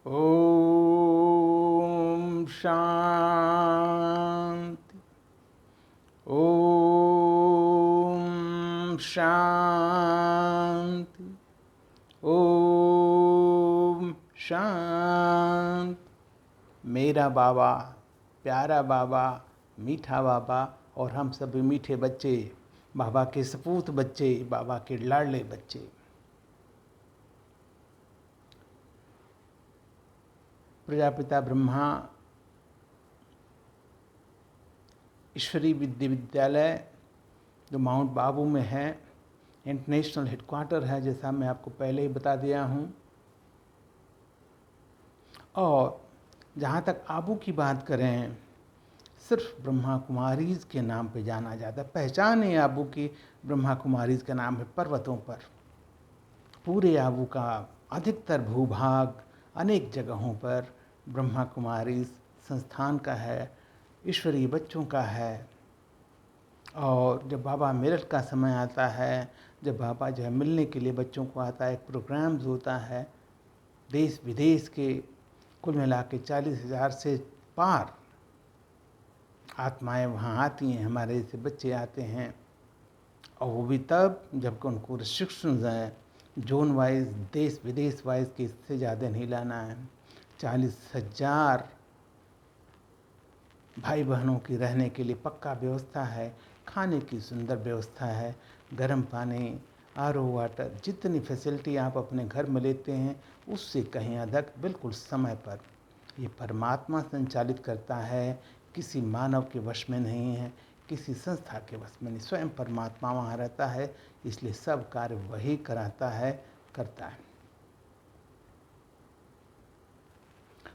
ओम शांति। ओम शांति। ओम शांति। मेरा बाबा, प्यारा बाबा, मीठा बाबा और हम सभी मीठे बच्चे, बाबा के सपूत बच्चे, बाबा के लाडले बच्चे। प्रजापिता ब्रह्मा ईश्वरी विद्यालय जो माउंट बाबू में है, इंटरनेशनल हेडक्वार्टर है, जैसा मैं आपको पहले ही बता दिया हूँ। और जहाँ तक आबू की बात करें, सिर्फ ब्रह्मा कुमारीज के नाम पे जाना जाता है। पहचान है आबू की ब्रह्मा कुमारीज का नाम है। पर्वतों पर पूरे आबू का अधिकतर भूभाग अनेक जगहों पर ब्रह्मा कुमारीज संस्थान का है, ईश्वरीय बच्चों का है। और जब बाबा मेरठ का समय आता है, जब बाबा जो है मिलने के लिए बच्चों को आता है, एक प्रोग्राम्स होता है, देश विदेश के कुल मिला के 40,000 से पार आत्माएं वहाँ आती हैं, हमारे जैसे बच्चे आते हैं। और वो भी तब जब उनको रिस्ट्रिक्शंस हैं, जोन वाइज, देश विदेश वाइज कि इससे ज़्यादा नहीं लाना है। 40,000 भाई बहनों की रहने के लिए पक्का व्यवस्था है, खाने की सुंदर व्यवस्था है, गर्म पानी, आरओ वाटर, जितनी फैसिलिटी आप अपने घर में लेते हैं उससे कहीं अधिक बिल्कुल समय पर ये परमात्मा संचालित करता है। किसी मानव के वश में नहीं है, किसी संस्था के वश में नहीं, स्वयं परमात्मा वहाँ रहता है, इसलिए सब कार्य वही करता है।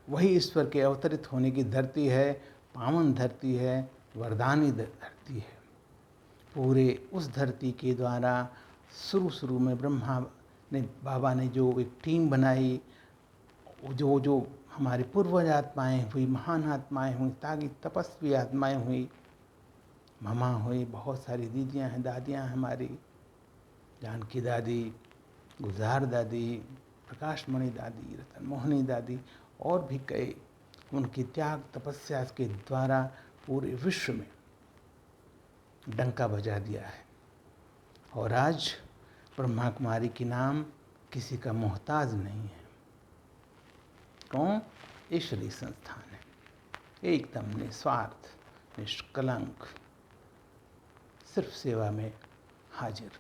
वही ईश्वर के अवतरित होने की धरती है, पावन धरती है, वरदानी धरती है। पूरे उस धरती के द्वारा शुरू में बाबा ने जो एक टीम बनाई, जो हमारी पूर्वज आत्माएँ हुई, महान आत्माएँ हुई, ताकि तपस्वी आत्माएँ हुई, ममा हुई, बहुत सारी दीदियाँ हैं, दादियाँ हैं हमारी, जानकी दादी, गुलजार दादी, प्रकाशमणि दादी, रतन मोहनी दादी और भी कई। उनकी त्याग तपस्या के द्वारा पूरे विश्व में डंका बजा दिया है। और आज ब्रह्मा कुमारी की नाम किसी का मोहताज नहीं है। कौन? ईश्वरीय संस्थान है, एकदम निस्वार्थ, निष्कलंक, सिर्फ सेवा में हाजिर।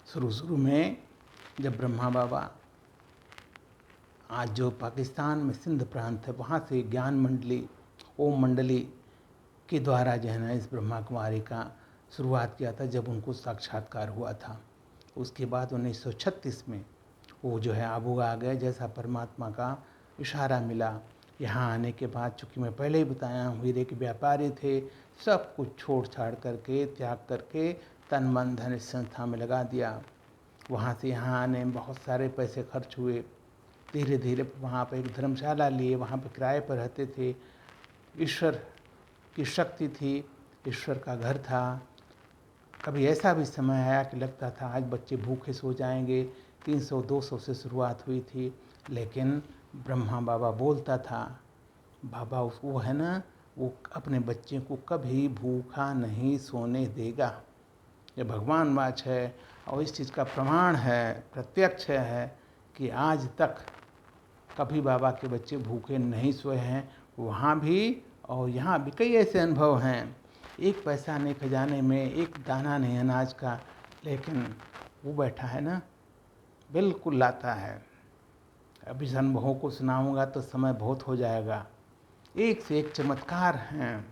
शुरू में जब ब्रह्मा बाबा, आज जो पाकिस्तान में सिंध प्रांत है, वहाँ से ज्ञान मंडली, ओम मंडली के द्वारा जो है ना इस ब्रह्मा कुमारी का शुरुआत किया था, जब उनको साक्षात्कार हुआ था। उसके बाद 1936 में वो जो है आबू आ गए, जैसा परमात्मा का इशारा मिला। यहाँ आने के बाद, चूँकि मैं पहले ही बताया हूँ, हीरे के व्यापारी थे, सब कुछ छोड़ छाड़ करके, त्याग करके, तन मन धन इस संस्था में लगा दिया। वहाँ से यहाँ आने में बहुत सारे पैसे खर्च हुए। धीरे धीरे वहाँ पर एक धर्मशाला लिए, वहाँ पर किराए पर रहते थे। ईश्वर की शक्ति थी, ईश्वर का घर था। कभी ऐसा भी समय आया कि लगता था आज बच्चे भूखे सो जाएंगे। 300-200 से शुरुआत हुई थी, लेकिन ब्रह्मा बाबा बोलता था, बाबा वो है ना, वो अपने बच्चे को कभी भूखा नहीं सोने देगा। ये भगवान वाच है और इस चीज़ का प्रमाण है, प्रत्यक्ष है कि आज तक कभी बाबा के बच्चे भूखे नहीं सोए हैं, वहाँ भी और यहाँ भी। कई ऐसे अनुभव हैं, एक पैसा नहीं खजाने में, एक दाना नहीं अनाज का, लेकिन वो बैठा है ना, बिल्कुल लाता है। अभी इस अनुभवों को सुनाऊंगा तो समय बहुत हो जाएगा। एक से एक चमत्कार हैं,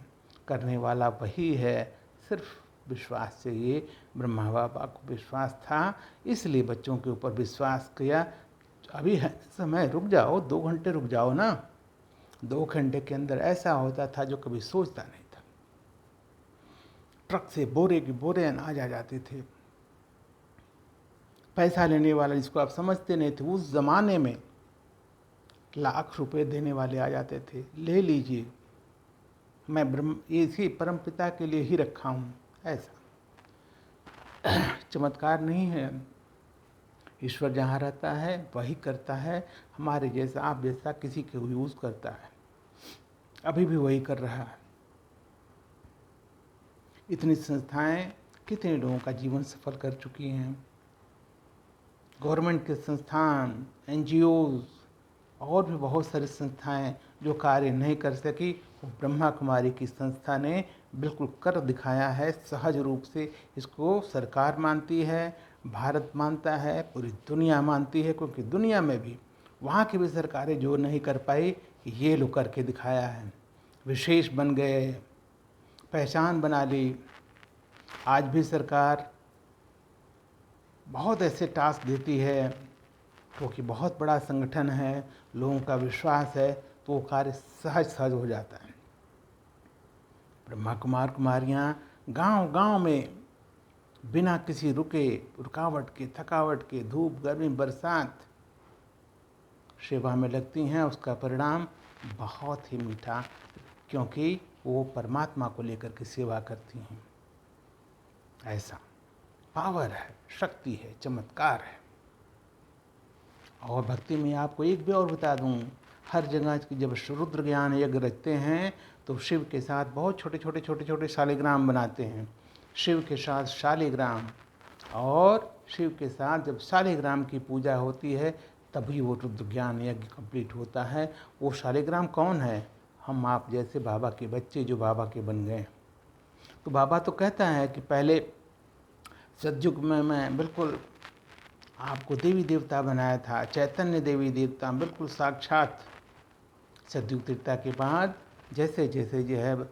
करने वाला वही है। सिर्फ विश्वास चाहिए। ब्रह्मा बाबा को विश्वास था, इसलिए बच्चों के ऊपर विश्वास किया। अभी है समय, रुक जाओ, 2 घंटे रुक जाओ ना। 2 घंटे के अंदर ऐसा होता था जो कभी सोचता नहीं था। ट्रक से बोरे के बोरे अनाज आ जाते थे। पैसा लेने वाला, जिसको आप समझते नहीं थे, उस जमाने में लाख रुपए देने वाले आ जाते थे, ले लीजिए, मैं इसी परम पिता के लिए ही रखा हूँ। ऐसा चमत्कार नहीं है, ईश्वर जहाँ रहता है वही करता है, हमारे जैसा आप जैसा किसी को यूज़ करता है, अभी भी वही कर रहा है। इतनी संस्थाएं कितने लोगों का जीवन सफल कर चुकी हैं। गवर्नमेंट के संस्थान, एनजीओज और भी बहुत सारी संस्थाएं जो कार्य नहीं कर सकी, वो ब्रह्मा कुमारी की संस्था ने बिल्कुल कर दिखाया है। सहज रूप से इसको सरकार मानती है, भारत मानता है, पूरी दुनिया मानती है, क्योंकि दुनिया में भी वहाँ की भी सरकारें जो नहीं कर पाई, ये लोग करके दिखाया है। विशेष बन गए, पहचान बना ली। आज भी सरकार बहुत ऐसे टास्क देती है, क्योंकि बहुत बड़ा संगठन है, लोगों का विश्वास है, तो वो कार्य सहज सहज हो जाता है। ब्रह्मा कुमार कुमारियाँ गांव गांव में बिना किसी रुकावट के, थकावट के, धूप गर्मी बरसात सेवा में लगती हैं। उसका परिणाम बहुत ही मीठा, क्योंकि वो परमात्मा को लेकर के सेवा करती हैं। ऐसा पावर है, शक्ति है, चमत्कार है। और भक्ति में आपको एक भी और बता दूं, हर जगह की जब रुद्र ज्ञान यज्ञ रचते हैं तो शिव के साथ बहुत छोटे शालिग्राम बनाते हैं। शिव के साथ शालिग्राम, और शिव के साथ जब शालिग्राम की पूजा होती है तभी वो रुद्र ज्ञान यज्ञ कंप्लीट होता है। वो शालिग्राम कौन है? हम आप जैसे बाबा के बच्चे जो बाबा के बन गए। तो बाबा तो कहता है कि पहले सतयुग में मैं बिल्कुल आपको देवी देवता बनाया था, चैतन्य देवी देवता बिल्कुल साक्षात। सतयुग त्रेता के बाद जैसे जैसे जो है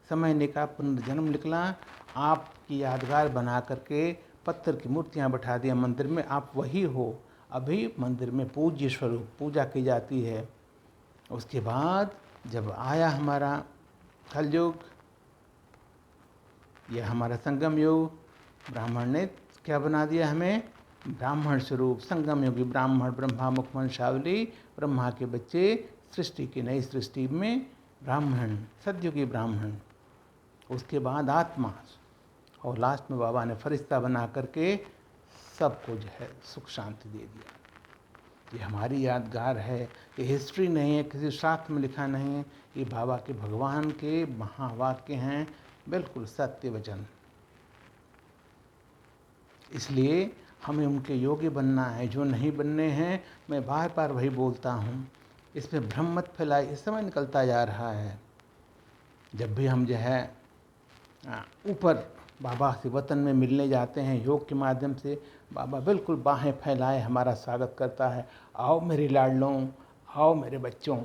समय निका, पुनर्जन्म निकला, आपकी यादगार बना करके पत्थर की मूर्तियाँ बैठा दिया मंदिर में, आप वही हो। अभी मंदिर में पूज्य स्वरूप पूजा की जाती है। उसके बाद जब आया हमारा कलयुग, यह हमारा संगम युग, ब्राह्मण ने क्या बना दिया हमें? ब्राह्मण स्वरूप, संगम युगी ब्राह्मण, ब्रह्मा मुख वंशावली, ब्रह्मा के बच्चे, सृष्टि की नई सृष्टि में ब्राह्मण, सतयुगी ब्राह्मण। उसके बाद आत्मा, और लास्ट में बाबा ने फरिश्ता बना करके सबको जो है सुख शांति दे दिया। ये हमारी यादगार है, ये हिस्ट्री नहीं है, किसी शास्त्र में लिखा नहीं है, ये बाबा के भगवान के महावाक्य हैं, बिल्कुल सत्य वचन। इसलिए हमें उनके योग्य बनना है। जो नहीं बनने हैं, मैं बार बार वही बोलता हूँ, इसमें भ्रम मत फैलाए। इस समय निकलता जा रहा है, जब भी हम जो है ऊपर बाबा से वतन में मिलने जाते हैं योग के माध्यम से, बाबा बिल्कुल बाहें फैलाए हमारा स्वागत करता है। आओ मेरे लाडलों, आओ मेरे बच्चों।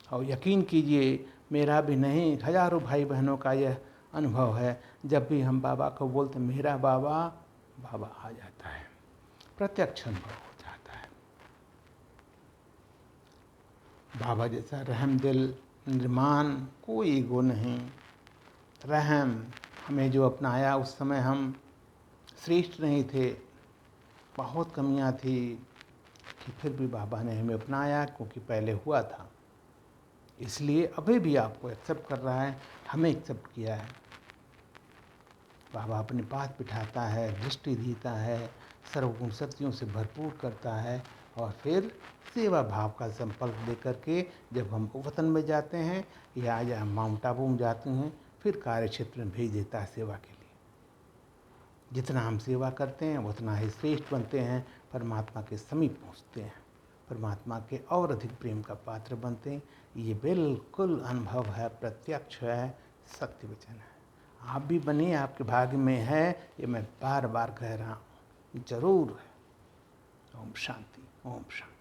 और यकीन कीजिए, मेरा भी नहीं, हजारों भाई बहनों का यह अनुभव है, जब भी हम बाबा को बोलते मेरा बाबा, बाबा आ जाता है, प्रत्यक्ष अनुभव हो जाता है। बाबा जैसा रहम दिल, निर्माण, कोई ईगो नहीं। रहम, हमें जो अपनाया, उस समय हम श्रेष्ठ नहीं थे, बहुत कमियां थी, कि फिर भी बाबा ने हमें अपनाया, क्योंकि पहले हुआ था। इसलिए अभी भी आपको एक्सेप्ट कर रहा है, हमें एक्सेप्ट किया है। बाबा अपने पास बिठाता है, दृष्टि देता है, सर्वगुण शक्तियों से भरपूर करता है, और फिर सेवा भाव का संकल्प लेकर के जब हम वतन में जाते हैं या माउंट आबू में जाते हैं, फिर कार्य क्षेत्र में भेज देता है सेवा के लिए। जितना हम सेवा करते हैं उतना ही श्रेष्ठ बनते हैं, परमात्मा के समीप पहुँचते हैं, परमात्मा के और अधिक प्रेम का पात्र बनते हैं। ये बिल्कुल अनुभव है, प्रत्यक्ष है, सत्य वचन है। आप भी बनिए, आपके भाग्य में है, ये मैं बार बार कह रहा हूँ, जरूर है। ओम शांति, ओम शांति।